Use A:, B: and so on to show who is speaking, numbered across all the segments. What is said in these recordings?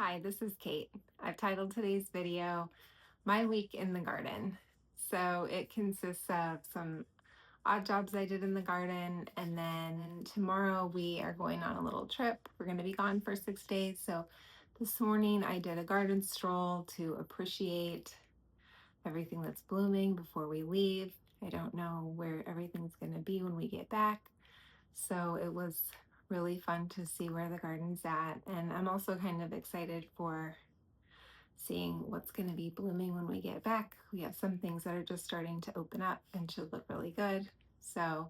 A: Hi, this is Kate. I've titled today's video, My Week in the Garden. So it consists of some odd jobs I did in the garden, and then tomorrow we are going on a little trip. We're going to be gone for 6 days. So this morning I did a garden stroll to appreciate everything that's blooming before we leave. I don't know where everything's going to be when we get back. So it was really fun to see where the garden's at. And I'm also kind of excited for seeing what's going to be blooming when we get back. We have some things that are just starting to open up and should look really good. So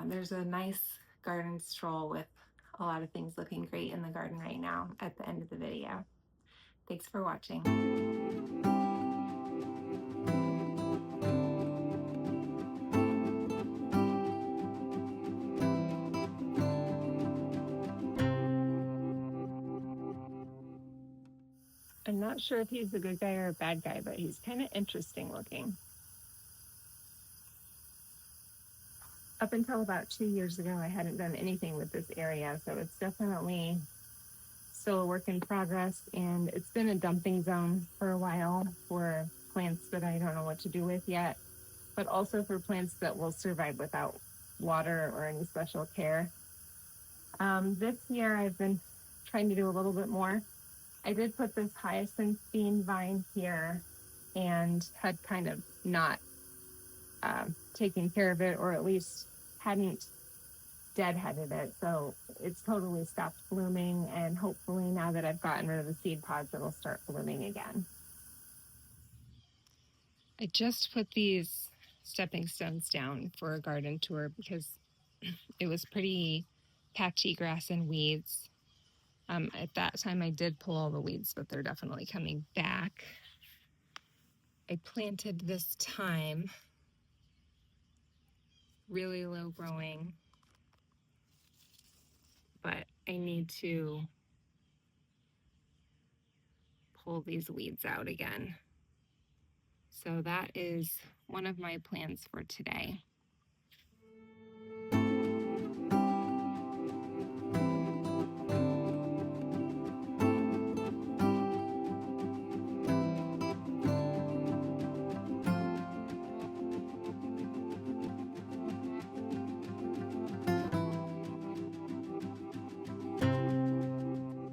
A: there's a nice garden stroll with a lot of things looking great in the garden right now at the end of the video. Thanks for watching. I'm not sure if he's a good guy or a bad guy, but he's kind of interesting looking. Up until about 2 years ago, I hadn't done anything with this area, so it's definitely still a work in progress, and it's been a dumping zone for a while for plants that I don't know what to do with yet, but also for plants that will survive without water or any special care. This year I've been trying to do a little bit more. I did put this hyacinth bean vine here and had kind of not taken care of it, or at least hadn't deadheaded it. So it's totally stopped blooming, and hopefully now that I've gotten rid of the seed pods, it'll start blooming again. I just put these stepping stones down for a garden tour because it was pretty patchy grass and weeds. At that time I did pull all the weeds, but they're definitely coming back. I planted this thyme, really low growing, but I need to pull these weeds out again. So that is one of my plans for today.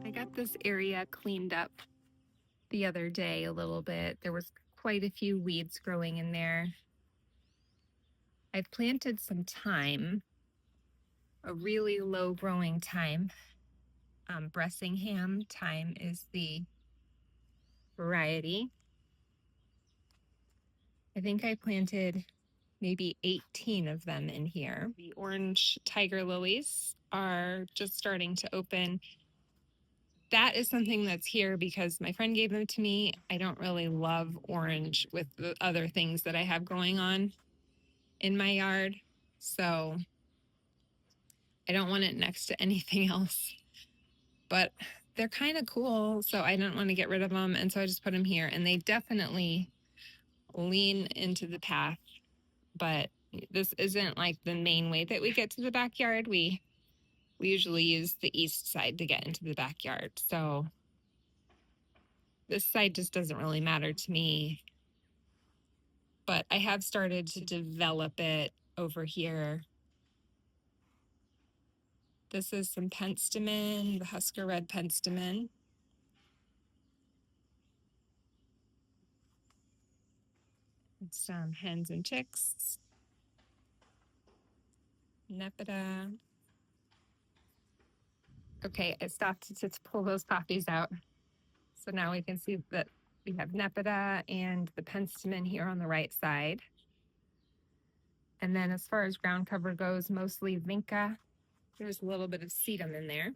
A: I got this area cleaned up the other day a little bit. There was quite a few weeds growing in there. I've planted some thyme, a really low growing thyme. Bressingham thyme is the variety. I think I planted maybe 18 of them in here. The orange tiger lilies are just starting to open. That is something that's here because my friend gave them to me. I don't really love orange with the other things that I have going on in my yard, so I don't want it next to anything else. But they're kind of cool, so I don't want to get rid of them, and so I just put them here, and they definitely lean into the path, but this isn't like the main way that we get to the backyard. We usually use the east side to get into the backyard, so this side just doesn't really matter to me. But I have started to develop it over here. This is some penstemon, the Husker Red penstemon. Some hens and chicks. Nepeta. Okay, I stopped to pull those poppies out. So now we can see that we have Nepeta and the penstemon here on the right side. And then as far as ground cover goes, mostly vinca. There's a little bit of sedum in there.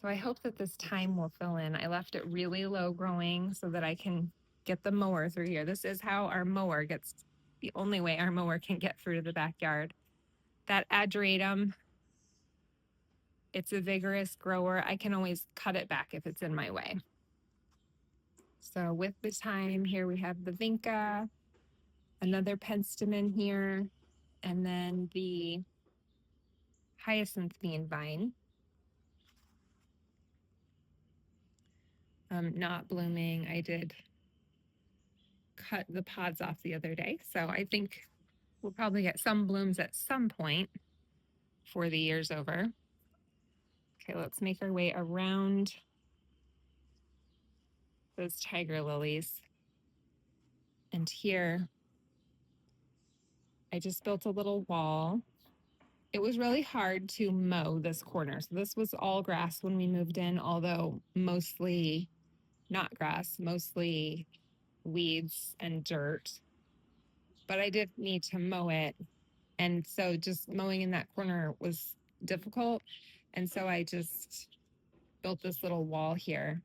A: So I hope that this thyme will fill in. I left it really low growing so that I can get the mower through here. This is how our mower gets, the only way our mower can get through to the backyard. That ageratum, it's a vigorous grower. I can always cut it back if it's in my way. So with the thyme, here we have the vinca, another penstemon here, And then the hyacinth bean vine, not blooming. I did cut the pods off the other day, so I think we'll probably get some blooms at some point before the year's over. Okay, let's make our way around those tiger lilies. And here, I just built a little wall. It was really hard to mow this corner. So this was all grass when we moved in, although mostly not grass, mostly weeds and dirt. But I did need to mow it. And so just mowing in that corner was difficult. And so I just built this little wall here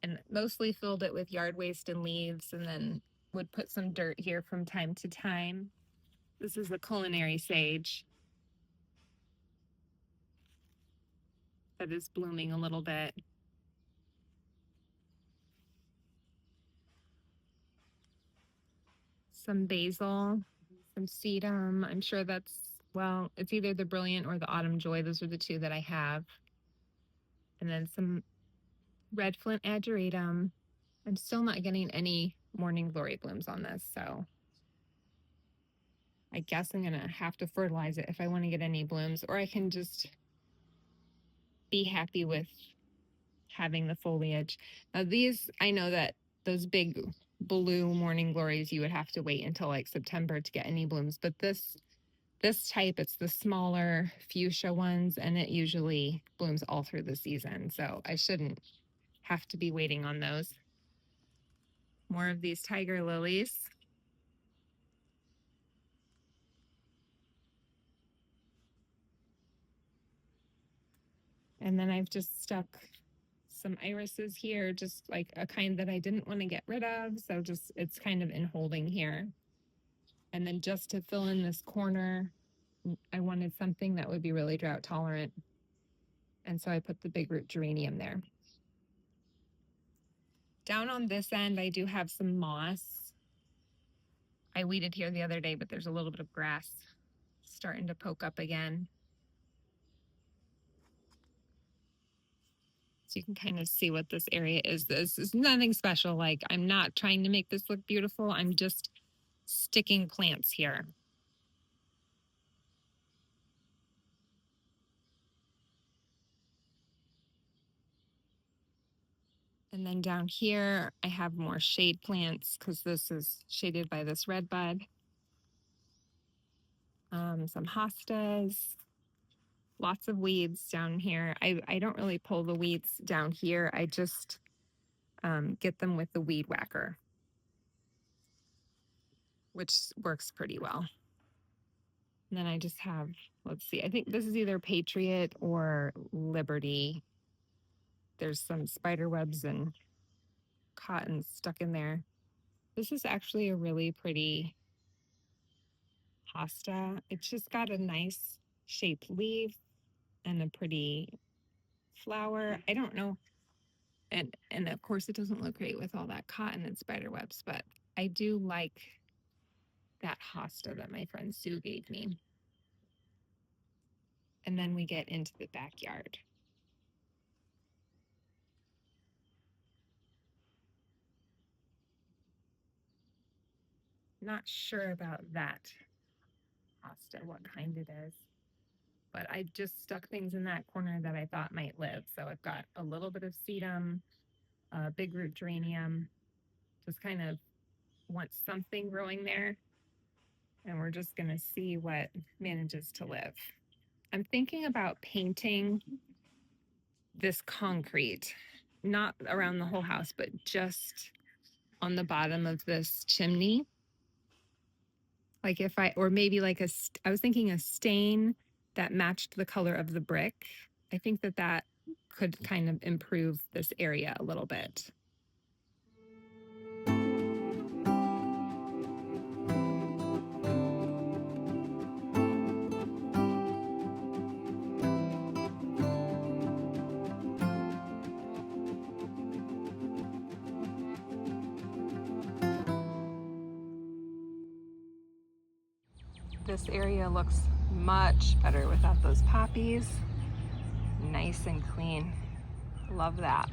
A: and mostly filled it with yard waste and leaves, and then would put some dirt here from time to time. This is the culinary sage that is blooming a little bit. Some basil, some sedum. I'm sure that's, well, it's either the brilliant or the autumn joy. Those are the two that I have. And then some red flint ageratum. I'm still not getting any morning glory blooms on this, so I guess I'm gonna have to fertilize it if I want to get any blooms, or I can just be happy with having the foliage. Now these, I know that those big blue morning glories, you would have to wait until like September to get any blooms, but this type, it's the smaller fuchsia ones, and it usually blooms all through the season, so I shouldn't have to be waiting on those. More of these tiger lilies. And then I've just stuck some irises here, just like a kind that I didn't want to get rid of. So just, it's kind of in holding here. And then just to fill in this corner, I wanted something that would be really drought tolerant. And so I put the big root geranium there. Down on this end, I do have some moss. I weeded here the other day, but there's a little bit of grass starting to poke up again. So you can kind of see what this area is. This is nothing special. Like, I'm not trying to make this look beautiful. I'm just sticking plants here. And then down here, I have more shade plants because this is shaded by this red bud. Some hostas, lots of weeds down here. I don't really pull the weeds down here. I just get them with the weed whacker, which works pretty well. And then I just have, let's see, I think this is either Patriot or Liberty. There's some spider webs and cotton stuck in there. This is actually a really pretty hosta. It's just got a nice shaped leaf and a pretty flower. I don't know. And of course it doesn't look great with all that cotton and spider webs, but I do like that hosta that my friend Sue gave me. And then we get into the backyard. Not sure about that hosta, what kind it is. But I just stuck things in that corner that I thought might live. So I've got a little bit of sedum, big root geranium, just kind of want something growing there. And we're just going to see what manages to live. I'm thinking about painting this concrete, not around the whole house, but just on the bottom of this chimney. Like if I, or maybe like I was thinking a stain that matched the color of the brick. I think that that could kind of improve this area a little bit. This area looks much better without those poppies. Nice and clean. Love that.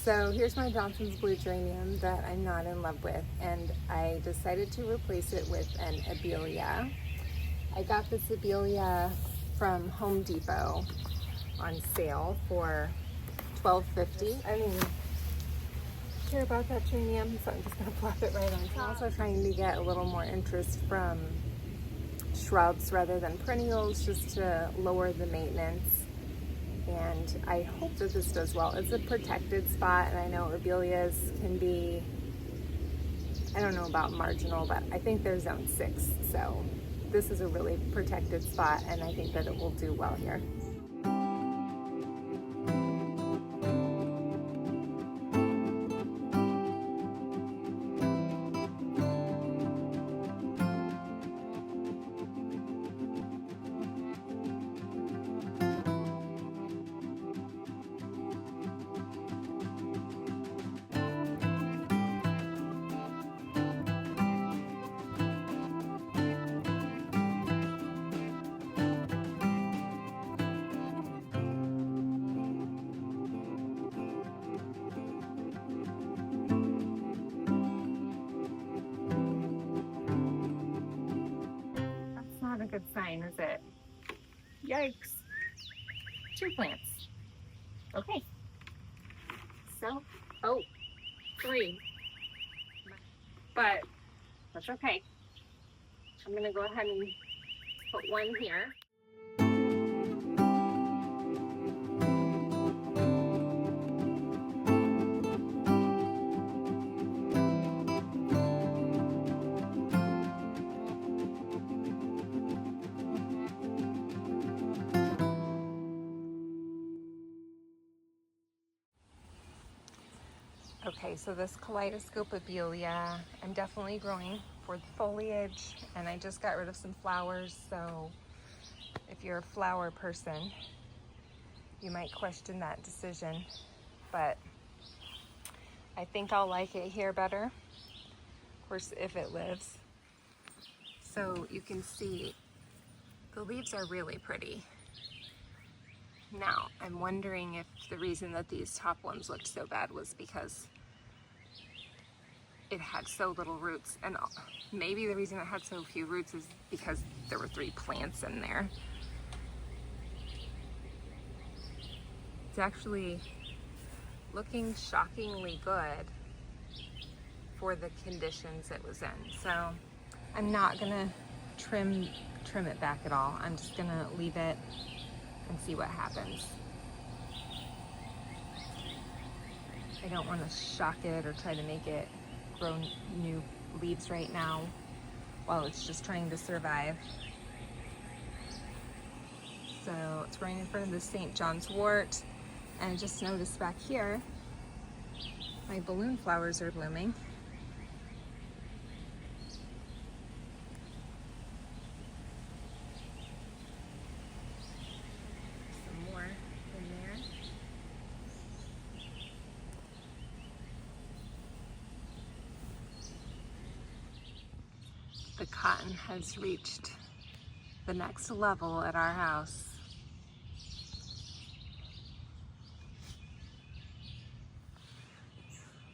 A: So here's my Johnson's blue geranium that I'm not in love with, and I decided to replace it with an Abelia. I got this Abelia from Home Depot on sale for $12.50. I mean, care about that geranium, so I'm just gonna plop it right on top. I'm also trying to get a little more interest from shrubs rather than perennials, just to lower the maintenance. And I hope that this does well. It's a protected spot, and I know Abelias can be, I don't know about marginal, but I think they're zone 6. So this is a really protected spot, and I think that it will do well here. Not a good sign, is it? Yikes. 2 plants. Okay. So, 3. But that's okay. I'm gonna go ahead and put 1 here. Okay, so this Kaleidoscope Abelia, I'm definitely growing for the foliage, and I just got rid of some flowers, so if you're a flower person, you might question that decision, but I think I'll like it here better, of course, if it lives. So you can see the leaves are really pretty. Now, I'm wondering if the reason that these top ones looked so bad was because it had so little roots, and maybe the reason it had so few roots is because there were 3 plants in there. It's actually looking shockingly good for the conditions it was in. So I'm not gonna trim it back at all. I'm just gonna leave it and see what happens. I don't want to shock it or try to make it grow new leaves right now while it's just trying to survive. So it's growing in front of the St. John's wort, and I just noticed back here my balloon flowers are blooming. Some more in there. The cotton has reached the next level at our house.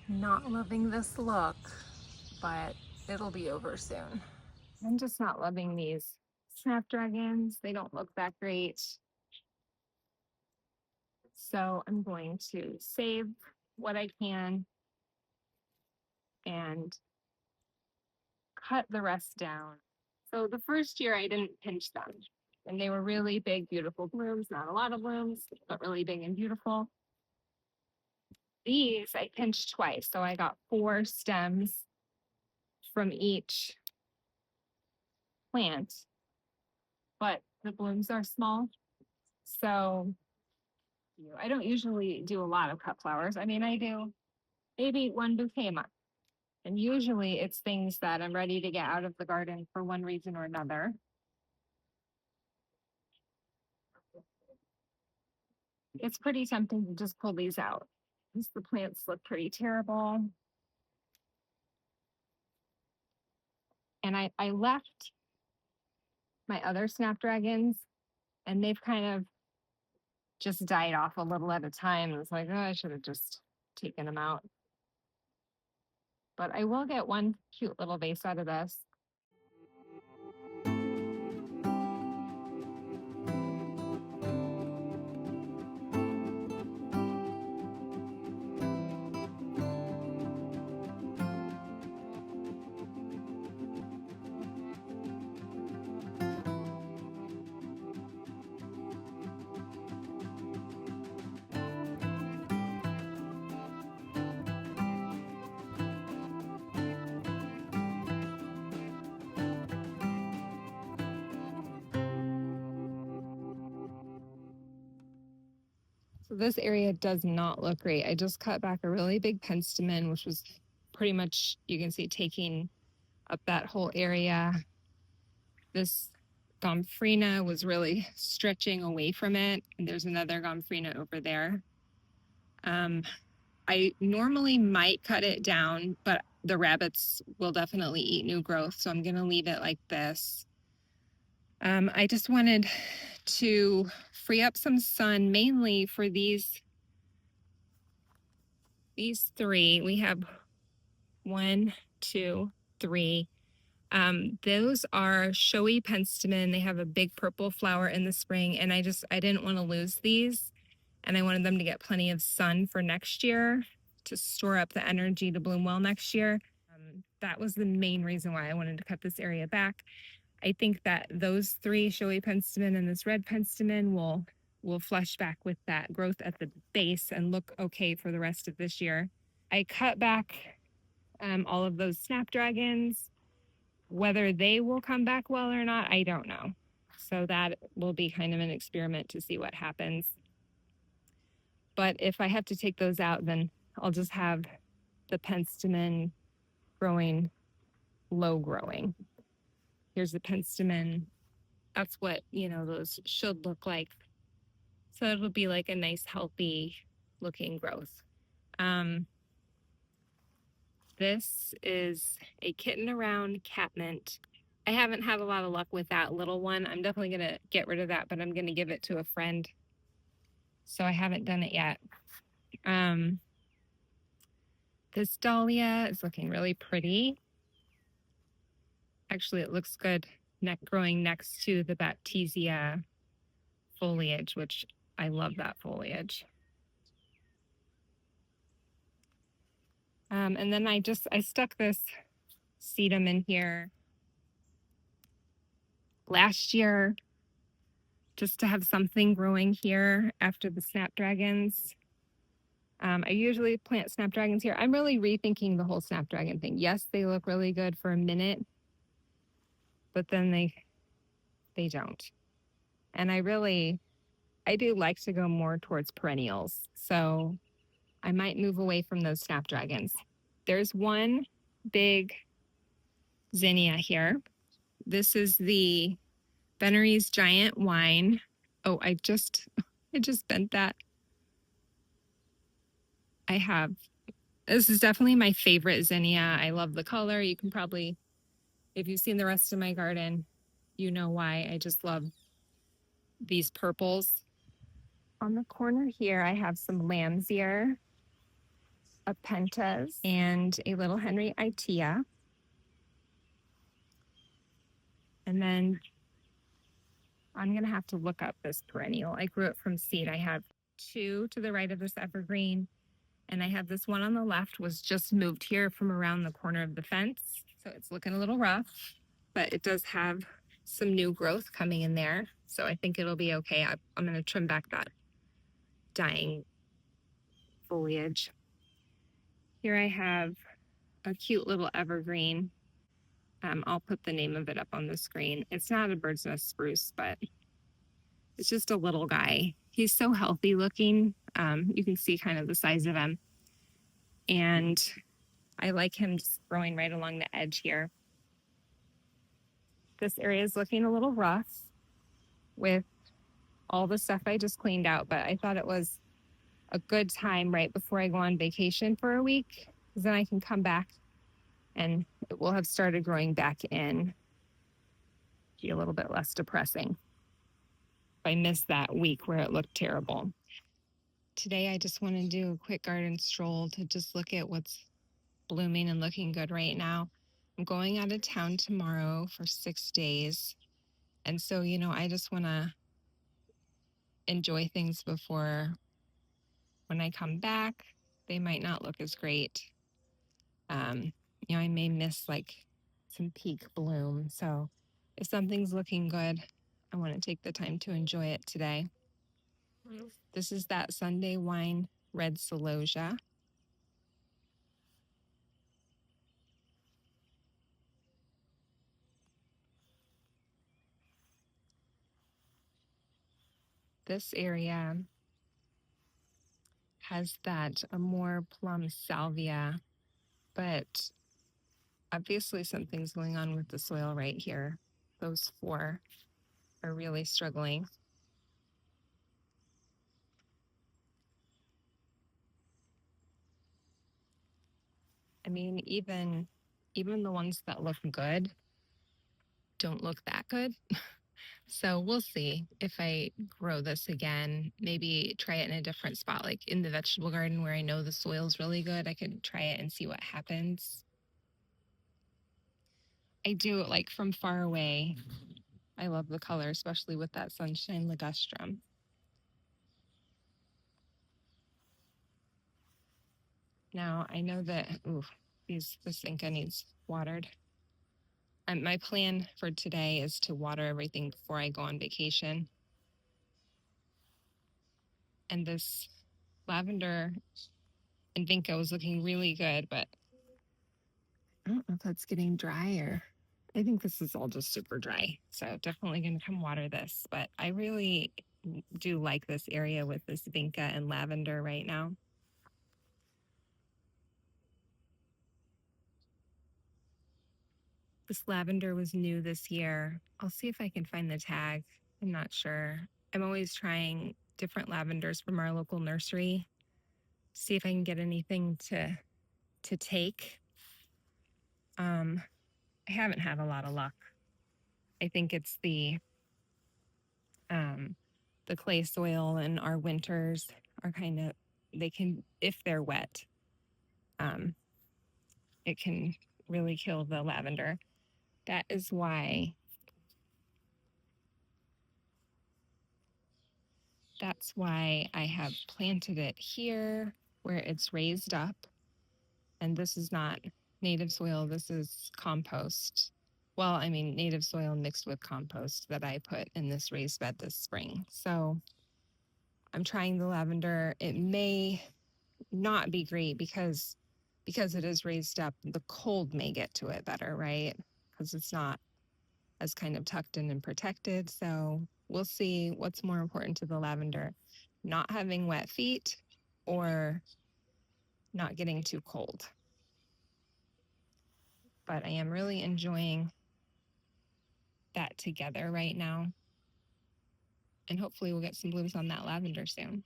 A: Not loving this look, but it'll be over soon. I'm just not loving these snapdragons. They don't look that great. So I'm going to save what I can and cut the rest down. So the first year I didn't pinch them, and they were really big, beautiful blooms. Not a lot of blooms, but really big and beautiful. These I pinched twice, so I got 4 stems from each plant, but The blooms are small. So I don't usually do a lot of cut flowers. I mean, I do maybe one bouquet a month. And usually it's things that I'm ready to get out of the garden for one reason or another. It's pretty tempting to just pull these out because the plants look pretty terrible. And I left my other snapdragons and they've kind of just died off a little at a time. It's like, oh, I should have just taken them out. But I will get one cute little vase out of this. So this area does not look great. I just cut back a really big penstemon, which was pretty much, you can see, taking up that whole area. This gomphrena was really stretching away from it. And there's another gomphrena over there. I normally might cut it down, but the rabbits will definitely eat new growth. So I'm going to leave it like this. I just wanted to free up some sun mainly for these three. We have 1, 2, 3. Those are showy penstemon. They have a big purple flower in the spring, and I didn't want to lose these, and I wanted them to get plenty of sun for next year to store up the energy to bloom well next year. That was the main reason why I wanted to cut this area back. I think that those 3 showy penstemon and this red penstemon will flush back with that growth at the base and look okay for the rest of this year. I cut back all of those snapdragons. Whether they will come back well or not, I don't know. So that will be kind of an experiment to see what happens. But if I have to take those out, then I'll just have the penstemon growing low growing. Here's the penstemon. That's what, those should look like. So it'll be like a nice, healthy looking growth. This is a kitten around catmint. I haven't had a lot of luck with that little one. I'm definitely going to get rid of that, but I'm going to give it to a friend. So I haven't done it yet. This dahlia is looking really pretty. Actually, it looks good growing next to the Baptisia foliage, which I love that foliage. And then I stuck this sedum in here last year just to have something growing here after the snapdragons. I usually plant snapdragons here. I'm really rethinking the whole snapdragon thing. Yes, they look really good for a minute, but then they don't. And I do like to go more towards perennials. So I might move away from those snapdragons. There's one big zinnia here. This is the Venery's Giant Wine. Oh, I just bent that. This is definitely my favorite zinnia. I love the color. You can probably, if you've seen the rest of my garden, you know why. I just love these purples. On the corner here, I have some lamb's ear, a pentas, and a little Henry Itea. And then I'm going to have to look up this perennial. I grew it from seed. I have 2 to the right of this evergreen, and I have this one on the left, was just moved here from around the corner of the fence. So it's looking a little rough, but it does have some new growth coming in there. So I think it'll be okay. I'm going to trim back that dying foliage. Here I have a cute little evergreen. I'll put the name of it up on the screen. It's not a bird's nest spruce, but It's just a little guy. He's so healthy looking. You can see kind of the size of him. And I like him just growing right along the edge here. This area is looking a little rough with all the stuff I just cleaned out, but I thought it was a good time right before I go on vacation for a week, because then I can come back and it will have started growing back in. Be a little bit less depressing if I missed that week where it looked terrible. Today, I just want to do a quick garden stroll to just look at what's blooming and looking good right now. I'm going out of town tomorrow for 6 days. And so, I just want to enjoy things before when I come back, they might not look as great. Um, I may miss like some peak bloom. So if something's looking good, I want to take the time to enjoy it today. This is that Sunday Wine Red Celosia. This area has that Amor Plum Salvia, but obviously something's going on with the soil right here. Those 4 are really struggling. I mean, even the ones that look good don't look that good. So we'll see if I grow this again. Maybe try it in a different spot, like in the vegetable garden where I know the soil's really good. I could try it and see what happens. I do it like from far away. I love the color, especially with that sunshine ligustrum. Now I know that this Inca needs watered. My plan for today is to water everything before I go on vacation. And this lavender and vinca was looking really good, but I don't know if that's getting drier. I think this is all just super dry. So definitely going to come water this. But I really do like this area with this vinca and lavender right now. This lavender was new this year. I'll see if I can find the tag. I'm not sure. I'm always trying different lavenders from our local nursery. See if I can get anything to take. I haven't had a lot of luck. I think it's the clay soil and our winters are they can, if they're wet, it can really kill the lavender. That is why I have planted it here where it's raised up. And this is not native soil, this is compost. Well, I mean, native soil mixed with compost that I put in this raised bed this spring. So I'm trying the lavender. It may not be great because it is raised up, the cold may get to it better, right? Because it's not as kind of tucked in and protected. So we'll see what's more important to the lavender, not having wet feet or not getting too cold. But I am really enjoying that together right now. And hopefully we'll get some blooms on that lavender soon.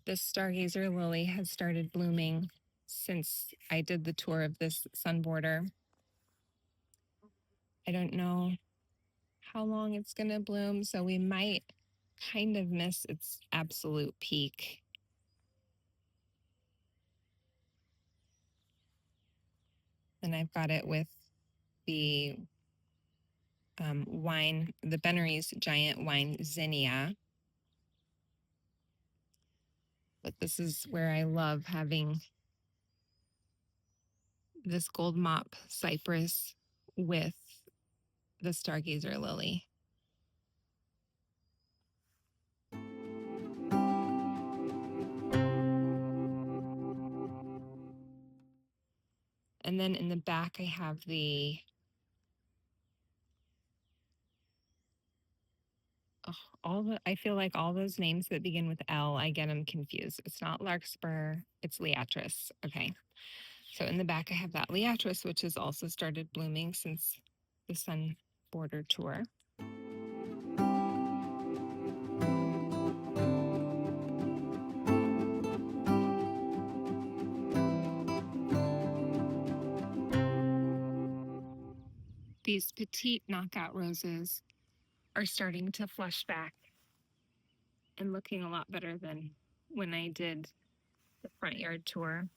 A: This stargazer lily has started blooming since I did the tour of this sun border. I don't know how long it's going to bloom, so we might kind of miss its absolute peak. And I've got it with the the Bennery's Giant Wine Zinnia. But this is where I love having this gold mop cypress with the stargazer lily. And then in the back, I have the, I feel like all those names that begin with L, I get them confused. It's not larkspur, it's liatris. Okay. So in the back, I have that liatris, which has also started blooming since the sun border tour. These petite knockout roses are starting to flush back and looking a lot better than when I did the front yard tour.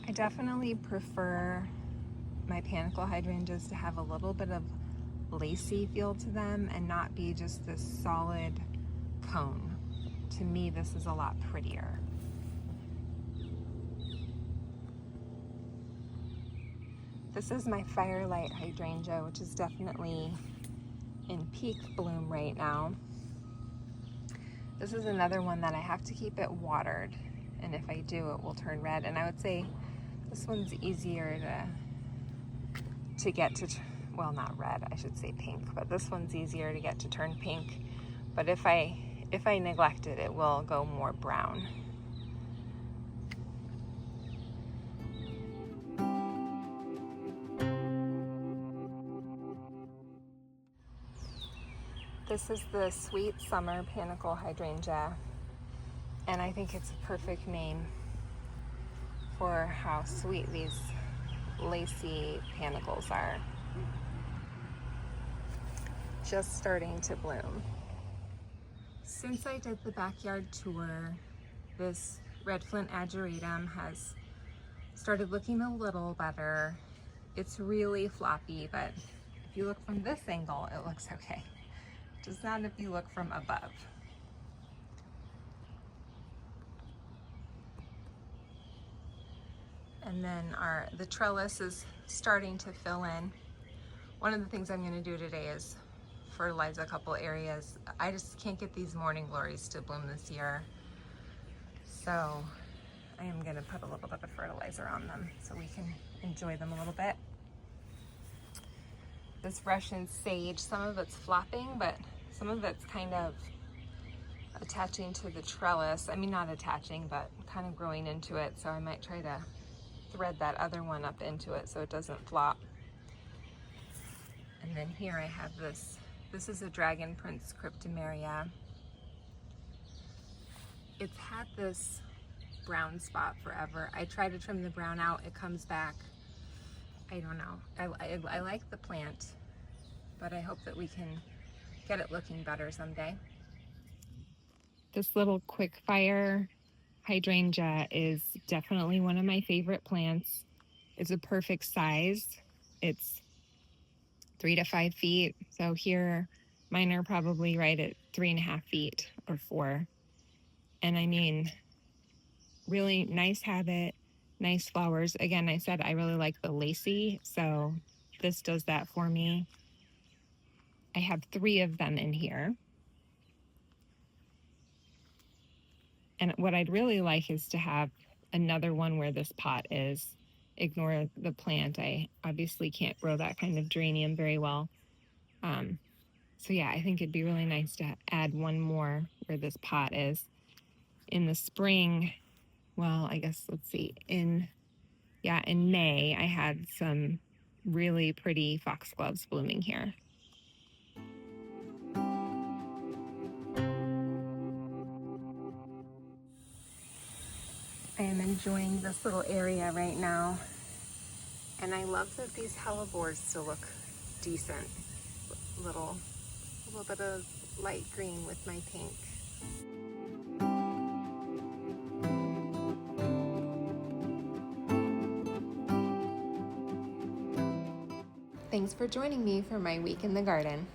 A: I definitely prefer my panicle hydrangeas to have a little bit of lacy feel to them and not be just this solid cone. To me, this is a lot prettier. This is my firelight hydrangea, which is definitely in peak bloom right now. This is another one that I have to keep it watered, and if I do, it will turn red. And I would say this one's easier to get to, well, not red, I should say pink, but this one's easier to get to turn pink. But if I neglect it, it will go more brown. This is the Sweet Summer Panicle Hydrangea, and I think it's a perfect name for how sweet these lacy panicles are. Just starting to bloom. Since I did the backyard tour, this red flint ageratum has started looking a little better. It's really floppy, but if you look from this angle, it looks okay. Just not if you look from above. And then the trellis is starting to fill in. One of the things I'm going to do today is fertilize a couple areas. I just can't get these morning glories to bloom this year, so I am going to put a little bit of fertilizer on them so we can enjoy them a little bit. This Russian sage, some of it's flopping, but some of it's kind of attaching to the trellis. I mean, not attaching, but kind of growing into it, so I might try to thread that other one up into it so it doesn't flop. And then here I have this is a Dragon Prince Cryptomeria. It's had this brown spot forever. I try to trim the brown out, it comes back. I don't know. I like the plant, but I hope that we can get it looking better someday. This little quick fire hydrangea is definitely one of my favorite plants. It's a perfect size. It's 3 to 5 feet. So here, mine are probably right at 3.5 feet or 4. And I mean, really nice habit, nice flowers. Again, I said I really like the lacy, so this does that for me. I have 3 of them in here. And what I'd really like is to have another one where this pot is. Ignore the plant. I obviously can't grow that kind of geranium very well. So yeah, I think it'd be really nice to add one more where this pot is. In the spring, well, I guess, let's see, in May, I had some really pretty foxgloves blooming here. I am enjoying this little area right now, and I love that these hellebores still look decent. A little bit of light green with my pink. Thanks for joining me for my week in the garden.